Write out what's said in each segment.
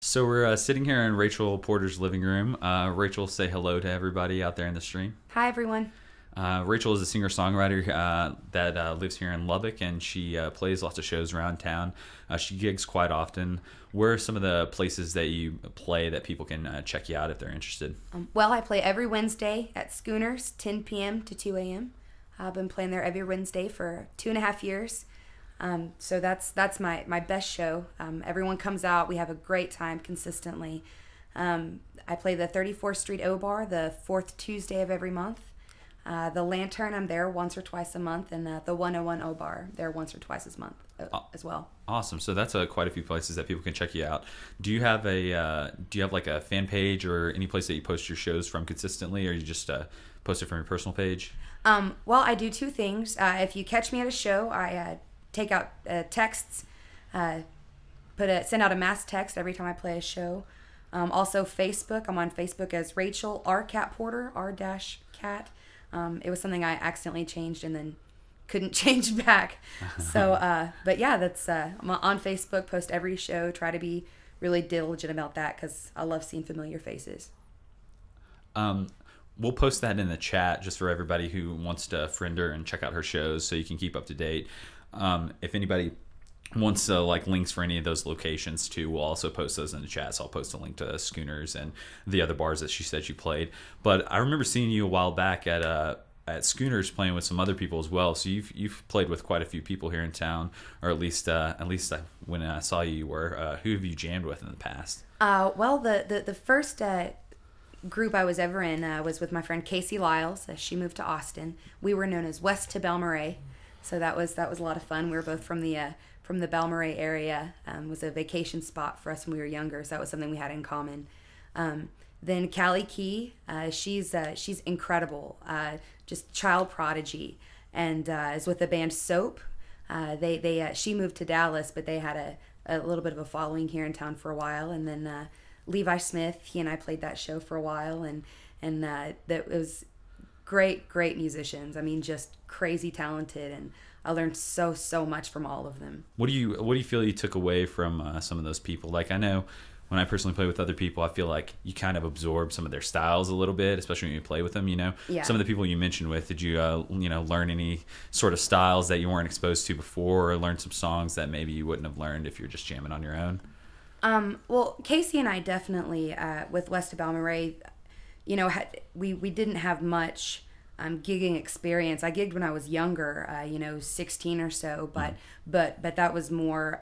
So we're sitting here in Rachel Porter's living room. Rachel, say hello to everybody out there in the stream. Hi, everyone. Rachel is a singer-songwriter that lives here in Lubbock, and she plays lots of shows around town. She gigs quite often. Where are some of the places that you play that people can check you out if they're interested? Well, I play every Wednesday at Schooners, 10 p.m. to 2 a.m. I've been playing there every Wednesday for 2.5 years. So that's my best show. Everyone comes out. We have a great time consistently. I play the 34th Street O Bar the fourth Tuesday of every month. The Lantern, I'm there once or twice a month, and the 101 O Bar, there once or twice a month as well. Awesome. So that's quite a few places that people can check you out. Do you have like a fan page or any place that you post your shows from consistently, or you just post it from your personal page? Well, I do two things. If you catch me at a show, I take out texts, send out a mass text every time I play a show. Also Facebook. I'm on Facebook as Rachel R. Cat Porter, R-Cat. It was something I accidentally changed and then couldn't change back. So, but yeah, I'm on Facebook, post every show, try to be really diligent about that because I love seeing familiar faces. We'll post that in the chat just for everybody who wants to friend her and check out her shows so you can keep up to date. If anybody wants like links for any of those locations too, we'll also post those in the chat. So I'll post a link to Schooners and the other bars that she said you played. But I remember seeing you a while back at Schooners playing with some other people as well. So you've played with quite a few people here in town, or at least when I saw you were. Who have you jammed with in the past? Well, the first group I was ever in was with my friend Casey Lyles. She moved to Austin. We were known as West to Belmarais. So that was a lot of fun. We were both from the Belmarais area. It was a vacation spot for us when we were younger, so that was something we had in common. Then Callie Key, she's incredible, just child prodigy, and is with the band Soap. She moved to Dallas, but they had a little bit of a following here in town for a while. And then Levi Smith, he and I played that show for a while, and it was great musicians. I mean, just crazy talented, and I learned so much from all of them. What do you feel you took away from some of those people? Like, I know when I personally play with other people, I feel like you kind of absorb some of their styles a little bit, especially when you play with them. Yeah. Some of the people you mentioned with, did you learn any sort of styles that you weren't exposed to before, or learn some songs that maybe you wouldn't have learned if you're just jamming on your own? Well, Casey and I definitely with West of Belmarais, we didn't have much gigging experience. I gigged when I was younger, 16 or so, but that was more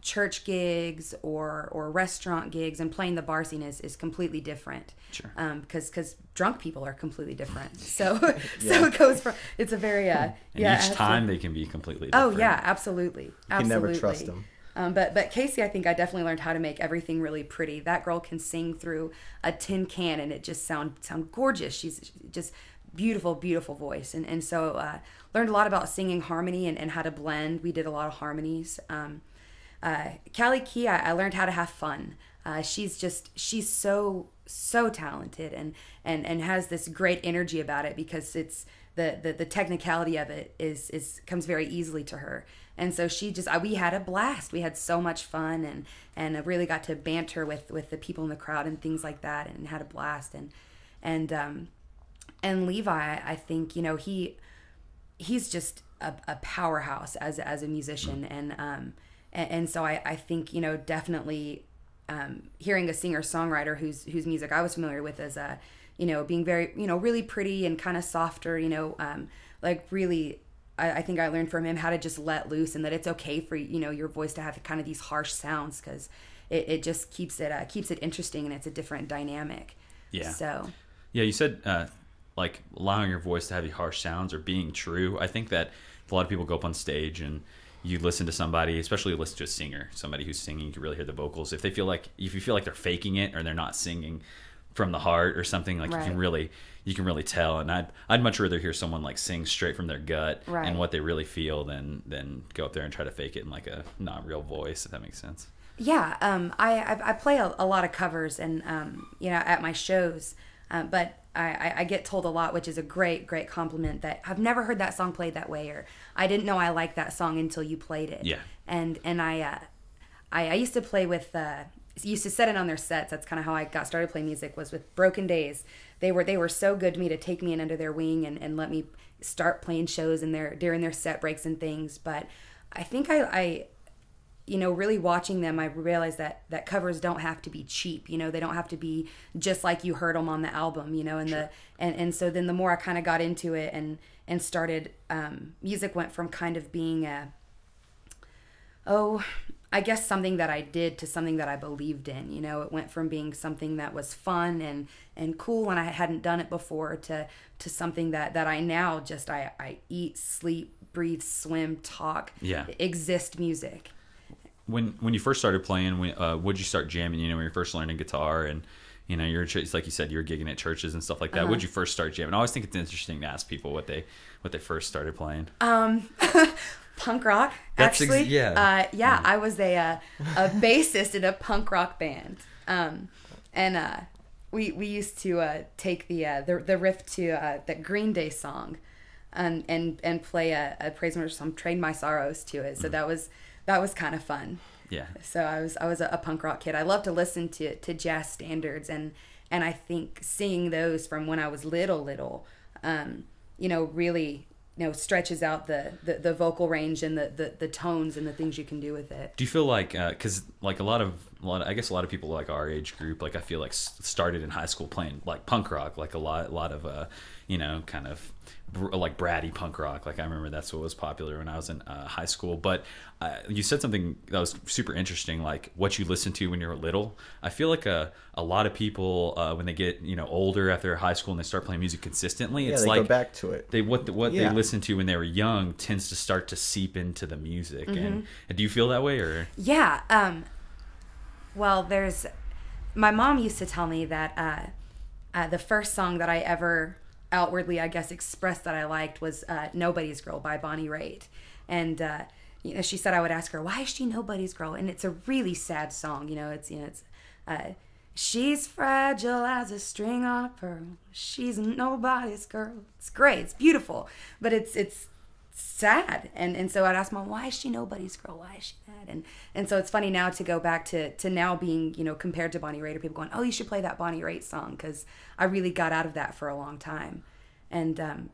church gigs or restaurant gigs, and playing the bar scene is completely different. Sure. Because drunk people are completely different. So so it goes from, it's a very each time they can be completely different. Oh yeah, absolutely. You can never trust them. But Casey, I think I definitely learned how to make everything really pretty. That girl can sing through a tin can and it just sound calgorgeous. She's just beautiful voice. And so learned a lot about singing harmony and how to blend. We did a lot of harmonies. Callie Key, I learned how to have fun. She's so talented and has this great energy about it, because it's the technicality of it comes very easily to her. And so we had a blast. We had so much fun, and I really got to banter with the people in the crowd and things like that, and had a blast. And Levi, I think, he's just a powerhouse as a musician, and so I think, definitely hearing a singer-songwriter whose music I was familiar with as being very, really pretty and kind of softer, like really. I think I learned from him how to just let loose, and that it's okay for your voice to have kind of these harsh sounds, because it just keeps it interesting, and it's a different dynamic. Yeah. So. Yeah, you said like allowing your voice to have these harsh sounds, or being true. I think that if a lot of people go up on stage and you listen to somebody, especially you listen to a singer, somebody who's singing, you can really hear the vocals. If you feel like they're faking it, or they're not singing from the heart or something, like, right, you can really tell. And I'd much rather hear someone like sing straight from their gut, right, and what they really feel than go up there and try to fake it in like a not real voice, if that makes sense. Yeah, I play a lot of covers, and at my shows, but I get told a lot, which is a great compliment, that I've never heard that song played that way, or I didn't know I liked that song until you played it. Yeah. And I used to play with used to set it on their sets. That's kind of how I got started playing music, was with Broken Days. They were so good to me to take me in under their wing and let me start playing shows during their set breaks and things. But I think I really watching them, I realized that covers don't have to be cheap. They don't have to be just like you heard them on the album. And Sure. and so then the more I kind of got into it and started, music went from kind of being I guess something that I did to something that I believed in. It went from being something that was fun and cool and I hadn't done it before to something that I now just I eat, sleep, breathe, swim, talk, exist music. When you first started playing, would you start jamming? When you're first learning guitar, and you're it's like you said, you're gigging at churches and stuff like that. Would you first start jamming? I always think it's interesting to ask people what they first started playing. Punk rock, actually. I was a bassist in a punk rock band, and we used to take the riff to the Green Day song, and play a praise and worship song, "Trade My Sorrows" to it. So that was kind of fun. Yeah. So I was a punk rock kid. I love to listen to jazz standards, and I think singing those from when I was little, really stretches out the vocal range and the tones and the things you can do with it. Do you feel like, because like a lot of I guess a lot of people like our age group, like I feel like started in high school playing like punk rock, like a lot of kind of like bratty punk rock. Like I remember that's what was popular when I was in high school. But you said something that was super interesting, like what you listened to when you were little. I feel like a lot of people when they get older after high school and they start playing music consistently, it's they like go back to it. They they listened to when they were young tends to start to seep into the music. And do you feel that way, or? Yeah. Well, my mom used to tell me that the first song that I ever outwardly, I guess, expressed that I liked was "Nobody's Girl" by Bonnie Raitt. And she said I would ask her, why is she nobody's girl? And it's a really sad song. It's she's fragile as a string on a pearl, she's nobody's girl. It's great, it's beautiful, but it's sad. And so I'd ask Mom, why is she nobody's girl? Why is she that? And so it's funny now to go back to now being compared to Bonnie Raitt, or people going, oh, you should play that Bonnie Raitt song, because I really got out of that for a long time. And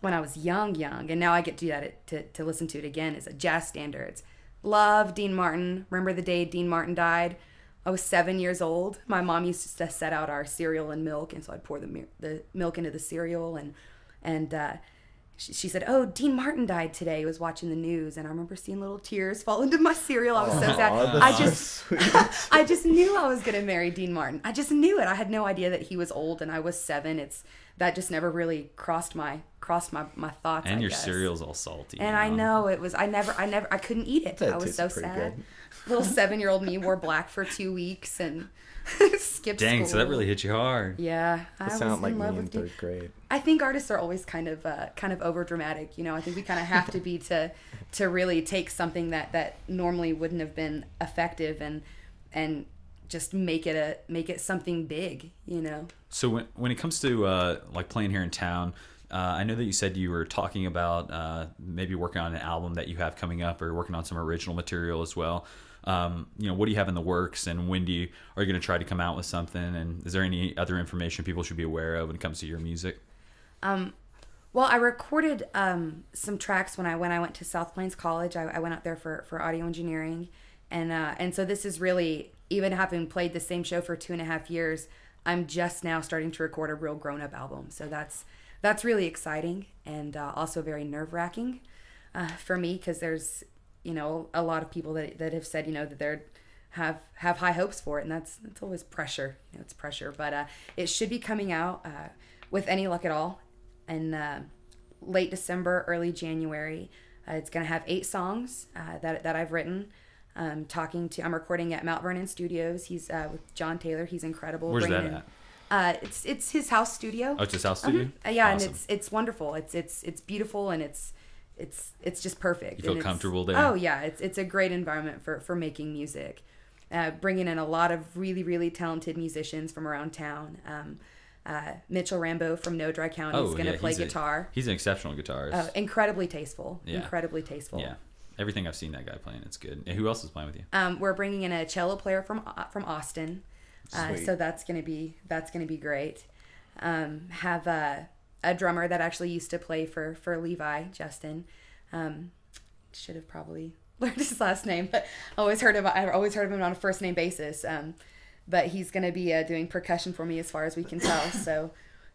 when I was young, and now I get to do that to listen to it again, is jazz standards. Love Dean Martin. Remember the day Dean Martin died? I was 7 years old. My mom used to set out our cereal and milk, and so I'd pour the milk into the cereal, and she said, oh, Dean Martin died today. I was watching the news, and I remember seeing little tears fall into my cereal. I was so sad. I just knew I was going to marry Dean Martin. I just knew it. I had no idea that he was old, and I was 7. That just never really crossed my thoughts. And I your guess. Cereal's all salty. And I know it was. I couldn't eat it. I was so sad. Little 7-year-old me wore black for 2 weeks and skipped school. Dang, so that really hit you hard. Yeah, I sound like me in 3rd grade. I think artists are always kind of over dramatic. I think we kind of have to be to really take something that normally wouldn't have been effective and just make it something big. So when it comes to like playing here in town, I know that you said you were talking about maybe working on an album that you have coming up, or working on some original material as well. What do you have in the works, and when are you going to try to come out with something? And is there any other information people should be aware of when it comes to your music? Well, I recorded some tracks when I went to South Plains College. I went out there for audio engineering, and so this is really, even having played the same show for 2.5 years, I'm just now starting to record a real grown-up album. So that's really exciting, and also very nerve-wracking for me, because there's a lot of people that have said that they're have high hopes for it, and that's always pressure. It's pressure, but it should be coming out with any luck at all in late December, early January. It's gonna have 8 songs that I've written. I'm recording at Mount Vernon Studios. He's with John Taylor. He's incredible. Where's that at? It's his house studio. Oh, it's his house studio? Yeah, awesome. And it's wonderful. It's beautiful, and it's just perfect. You feel comfortable there? Oh yeah, it's a great environment for making music. Bringing in a lot of really, really talented musicians from around town. Mitchell Rambo from No Dry County is going to play guitar. He's an exceptional guitarist. Incredibly tasteful. Yeah. Incredibly tasteful. Yeah. Everything I've seen that guy playing, it's good. And who else is playing with you? We're bringing in a cello player from Austin, so that's gonna be great. Have a drummer that actually used to play for Levi, Justin. Should have probably learned his last name, but I've always heard of him on a first name basis. But he's gonna be doing percussion for me as far as we can tell. So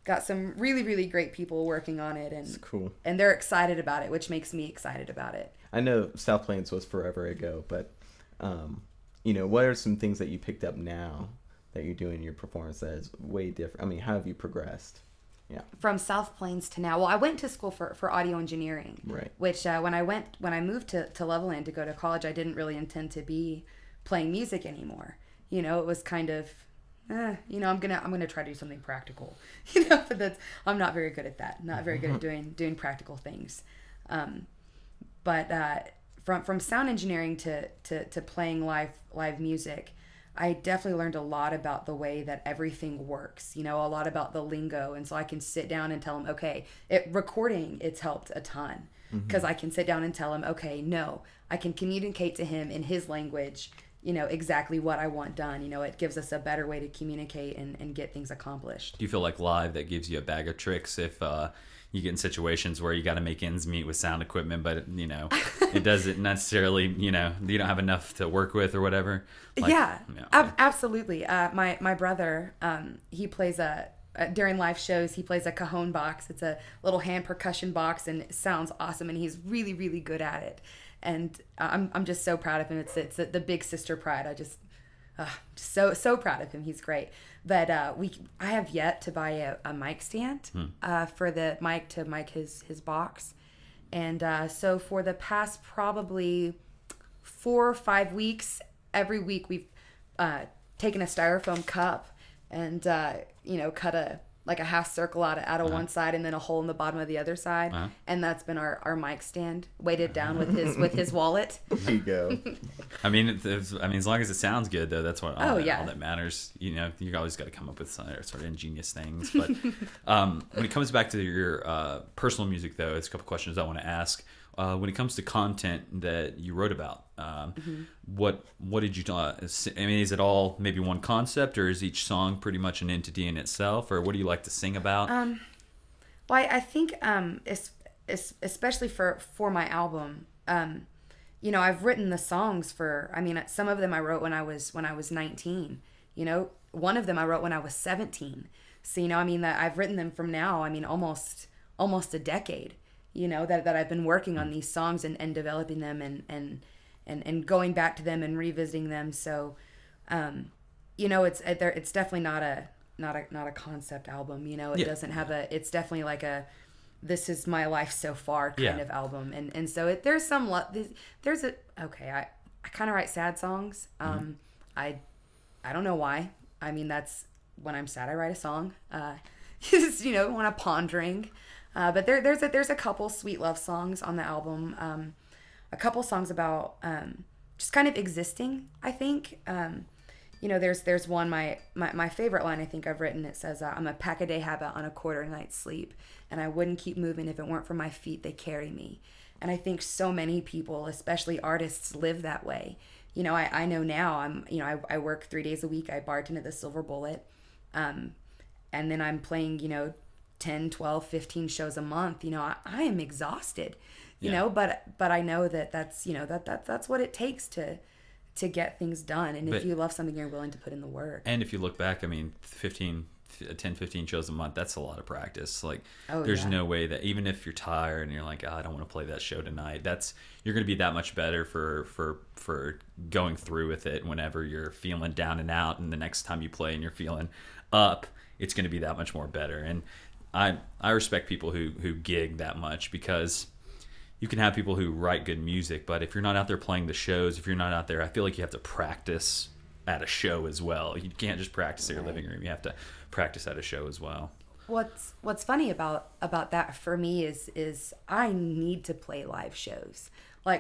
got some really, really great people working on it, and it's cool. And they're excited about it, which makes me excited about it. I know South Plains was forever ago, but what are some things that you picked up now that you do in your performance that is way different? I mean, how have you progressed? Yeah. From South Plains to now. Well, I went to school for audio engineering. Right. Which when I moved to Levelland to go to college, I didn't really intend to be playing music anymore. It was kind of, I'm gonna try to do something practical. But I'm not very good at that. Not very good at doing practical things. But from sound engineering to playing live music, I definitely learned a lot about the way that everything works, a lot about the lingo. And so I can sit down and tell him, okay, recording, it's helped a ton, because I can sit down and tell him, okay, no, I can communicate to him in his language, exactly what I want done. It gives us a better way to communicate and get things accomplished. Do you feel like live that gives you a bag of tricks if you get in situations where you got to make ends meet with sound equipment, but it doesn't necessarily, you don't have enough to work with or whatever? Absolutely. My brother, he plays during live shows, he plays a cajon box. It's a little hand percussion box, and it sounds awesome, and he's really, really good at it. And I'm just so proud of him. It's the big sister pride. I just so proud of him. He's great. But I have yet to buy a mic stand for the mic to mic his box. And so for the past probably 4 or 5 weeks, every week we've taken a styrofoam cup and cut a half circle out of one side and then a hole in the bottom of the other side, and that's been our mic stand, weighted down with his wallet. There you go. I mean, as long as it sounds good, though, that's what all that matters. You always got to come up with some sort of ingenious things. But when it comes back to your personal music, though, it's a couple questions I want to ask. When it comes to content that you wrote about, what did you? Is it all maybe one concept, or is each song pretty much an entity in itself, or what do you like to sing about? Well, I think especially for my album, I've written the songs for. Some of them I wrote when I was 19. One of them I wrote when I was 17. So that I've written them from now. Almost a decade. That I've been working on these songs and developing them and going back to them and revisiting them. So, it's definitely not a concept album. It doesn't have it's definitely like this is my life so far kind of album. And so there's some, I kind of write sad songs. I don't know why. That's when I'm sad, I write a song, when I'm pondering. But there's a couple sweet love songs on the album. A couple songs about just kind of existing, I think. There's one, my favorite line I think I've written. It says, I'm a pack-a-day habit on a quarter night's sleep, and I wouldn't keep moving if it weren't for my feet, they carry me. And I think so many people, especially artists, live that way. I know now I work 3 days a week. I bartend at the Silver Bullet. And then I'm playing, 10, 12, 15 shows a month. I am exhausted, but I know that's what it takes to get things done. And if you love something, you're willing to put in the work. And if you look back, 10, 15 shows a month, that's a lot of practice. There's no way that even if you're tired and you're like, I don't want to play that show tonight, you're going to be that much better for going through with it whenever you're feeling down and out. And the next time you play and you're feeling up, it's going to be that much more better. And I respect people who gig that much, because you can have people who write good music, but if you're not out there playing the shows, if you're not out there, I feel like you have to practice at a show as well. You can't just practice at your living room. You have to practice at a show as well. What's funny about that for me is I need to play live shows,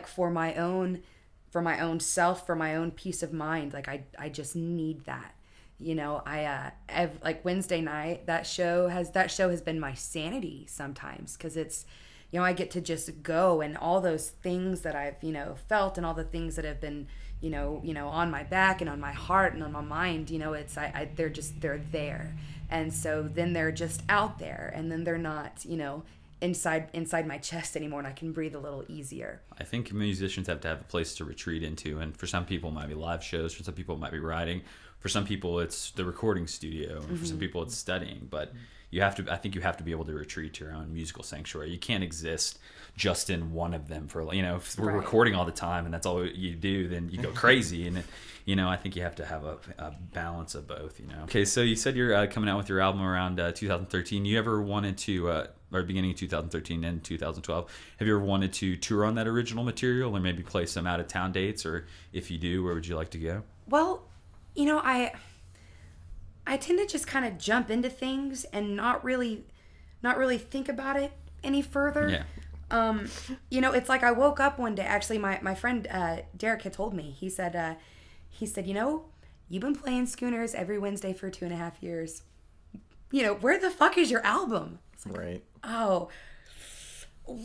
for my own self, for my own peace of mind. I just need that. Wednesday night, that show has been my sanity sometimes, because it's I get to just go, and all those things that I've, felt, and all the things that have been, on my back and on my heart and on my mind, they're there. And so then they're just out there, and then they're not, inside my chest anymore, and I can breathe a little easier. I think musicians have to have a place to retreat into, and for some people it might be live shows, for some people it might be writing, for some people it's the recording studio, and for some people it's studying. But I think you have to be able to retreat to your own musical sanctuary. You can't exist just in one of them for, if we're recording all the time and that's all you do, then you go crazy. And I think you have to have a balance of both. Okay, so you said you're coming out with your album around 2013. You ever wanted to, or beginning of 2013 and 2012, have you ever wanted to tour on that original material, or maybe play some out of town dates? Or if you do, where would you like to go? Well, I tend to just kind of jump into things and not really think about it any further. Yeah. It's like I woke up one day. Actually, my friend Derek had told me. He said, you've been playing Schooners every Wednesday for 2.5 years. Where the fuck is your album? Like, right. Oh,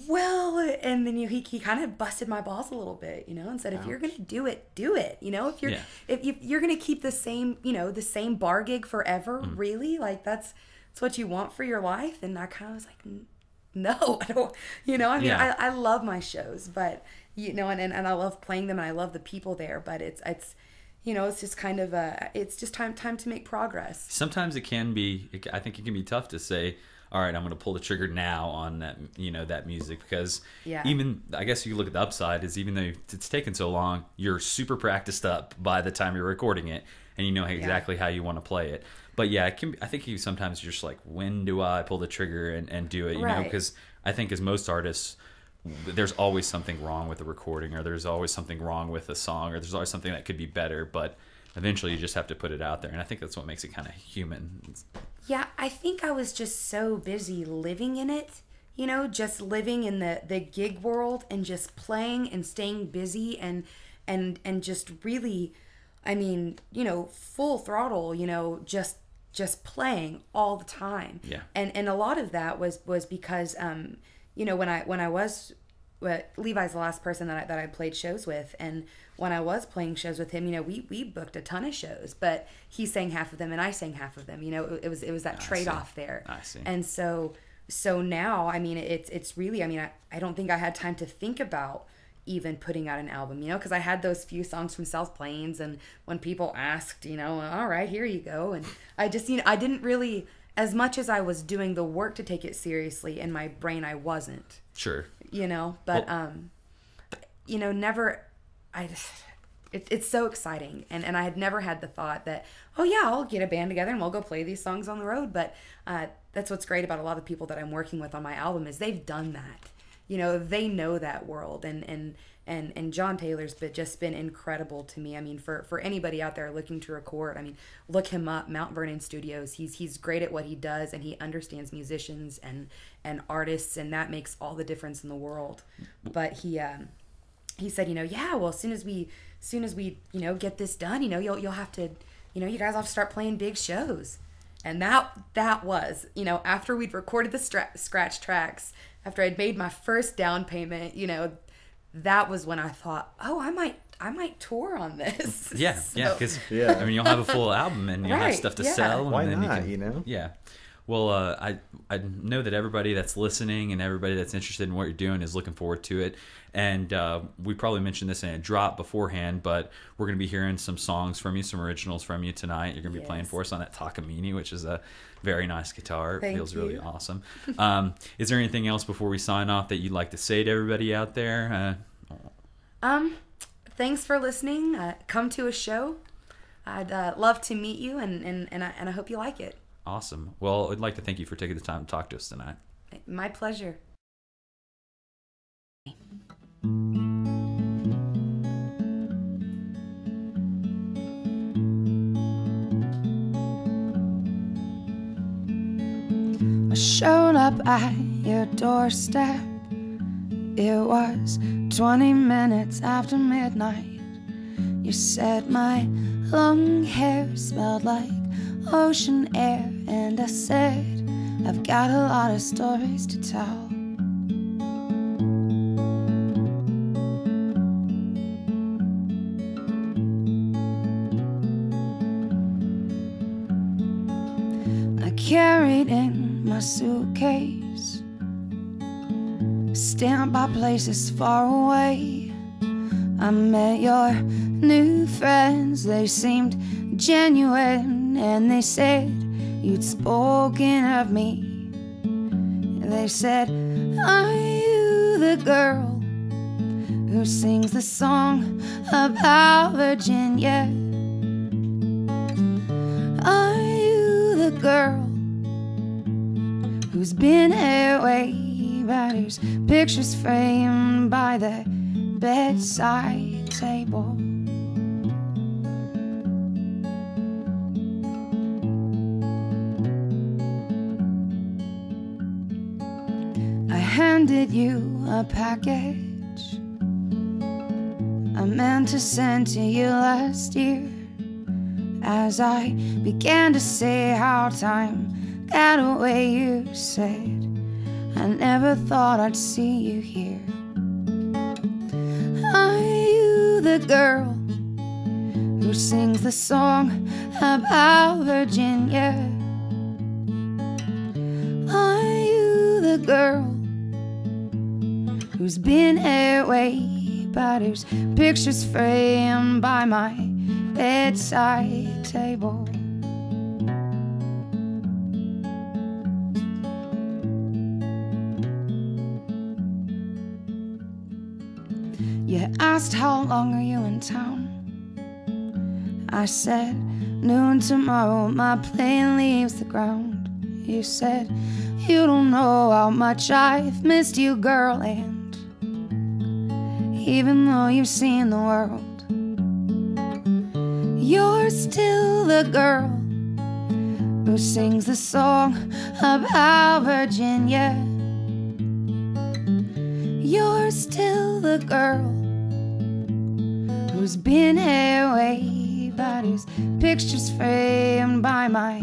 well, and then he kind of busted my balls a little bit, and said, if you're gonna do it, do it. If you're gonna keep the same bar gig forever, really, like that's what you want for your life. And I kind of was like, no, I don't. I love my shows, but and I love playing them, and I love the people there. But it's just kind of it's just time to make progress. Sometimes I think it can be tough to say, all right, I'm going to pull the trigger now on that, that music, because even, I guess you look at the upside is, even though it's taken so long, you're super practiced up by the time you're recording it, and you know exactly how you want to play it. But I think you sometimes you're just like, when do I pull the trigger and do it? Because I think as most artists, there's always something wrong with the recording, or there's always something wrong with a song, or there's always something that could be better, but eventually you just have to put it out there. And I think that's what makes it kind of human. Yeah, I think I was just so busy living in it, just living in the gig world and just playing and staying busy and just really, full throttle, just playing all the time. Yeah. And a lot of that was because, when I was, Levi's the last person that I played shows with, and when I was playing shows with him, we booked a ton of shows, but he sang half of them and I sang half of them. It was that trade-off there. I see. And so now, it's really, I don't think I had time to think about even putting out an album, because I had those few songs from South Plains, and when people asked, all right, here you go. And I just, I didn't really, as much as I was doing the work to take it seriously, in my brain I wasn't. Sure. But never, it's so exciting, and I had never had the thought that, I'll get a band together and we'll go play these songs on the road. But that's what's great about a lot of people that I'm working with on my album, is they've done that. They know that world, and John Taylor's just been incredible to me. For anybody out there looking to record, look him up, Mount Vernon Studios. He's great at what he does, and he understands musicians and artists, and that makes all the difference in the world. But he said, as soon as we get this done, you'll have to, you guys have to start playing big shows. And that was, after we'd recorded the scratch tracks, after I'd made my first down payment, that was when I thought, I might tour on this. Yeah, because you'll have a full album and you'll have stuff to sell. Why and then not? You can, Yeah. Well, I know that everybody that's listening and everybody that's interested in what you're doing is looking forward to it. And we probably mentioned this in a drop beforehand, but we're going to be hearing some songs from you, some originals from you tonight. You're going to be playing for us on that Takamine, which is a very nice guitar. It feels really awesome. Is there anything else before we sign off that you'd like to say to everybody out there? Thanks for listening. Come to a show. I'd love to meet you, and I hope you like it. Awesome. Well, I'd like to thank you for taking the time to talk to us tonight. My pleasure. I showed up at your doorstep. It was 20 minutes after midnight. You said my long hair smelled like ocean air, and I said, I've got a lot of stories to tell. carried in my suitcase, stamped by places far away. I met your new friends, they seemed genuine, and they said you'd spoken of me. They said, are you the girl who sings the song about Virginia? Are you the girl who's been away, but whose picture's framed by the bedside table? I handed you a package I meant to send to you last year, as I began to say how time got away. You said, I never thought I'd see you here. Are you the girl who sings the song about Virginia? Are you the girl who's been away, but whose picture's framed by my bedside table? You asked how long are you in town? I said noon tomorrow, my plane leaves the ground. You said you don't know how much I've missed you, girl, and even though you've seen the world, you're still the girl who sings the song about Virginia. You're still the girl who's been away, but whose picture's framed by my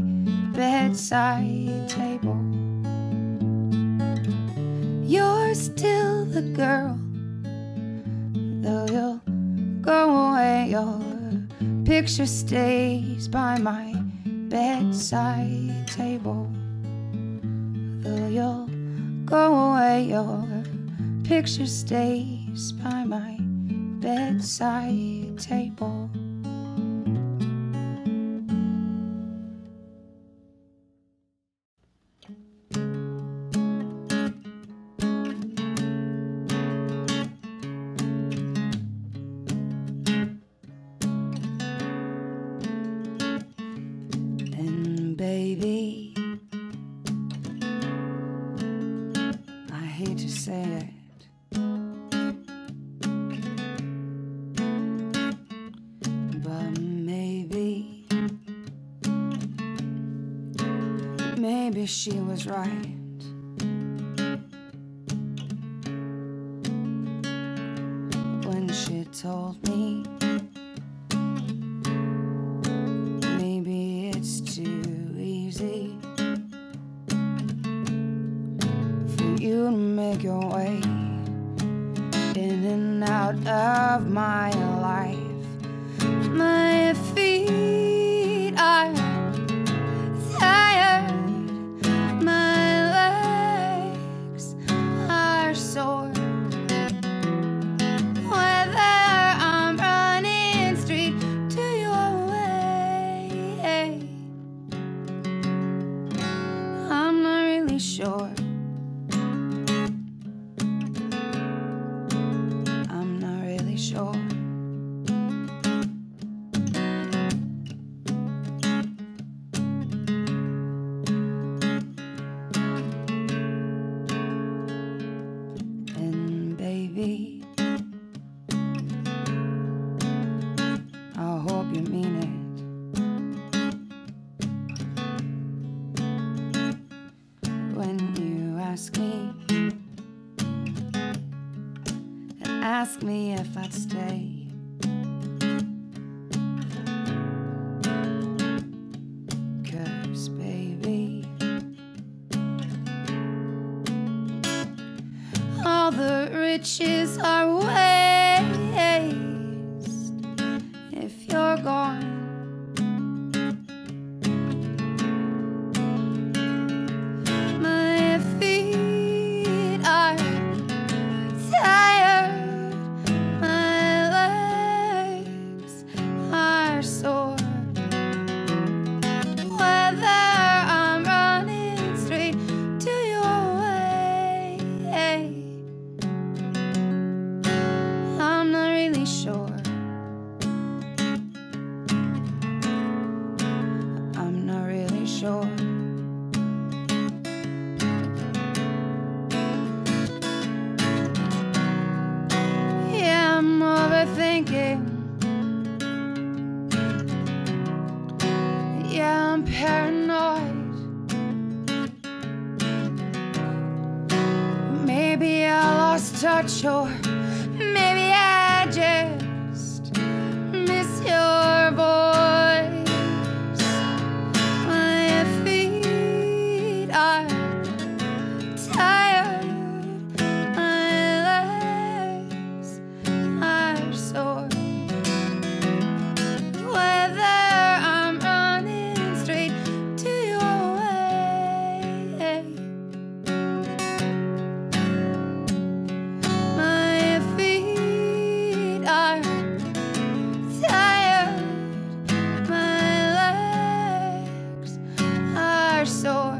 bedside table. You're still the girl, though you'll go away, your picture stays by my bedside table. Though you'll go away, your picture stays by my bedside table. And baby, I hate to say it, but maybe she was right. When she told me maybe it's too easy for you to make your way in and out of my life. My feet are tired, my legs are sore. Whether I'm running straight to your way, I'm not really sure. I'm not really sure. And baby, I hope you mean it when you ask me if I'd stay. 'Cause baby, all the riches are waste if you're gone. sure. Yeah, I'm overthinking. Yeah, I'm paranoid. Maybe I lost touch, or maybe I just miss your voice. My feet are tired, my legs are sore. Whether I'm running straight to your way, my feet are tired, my legs are sore.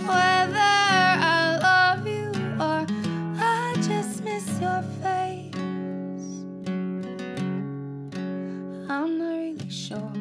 Whether I love you or I just miss your face, I'm not really sure.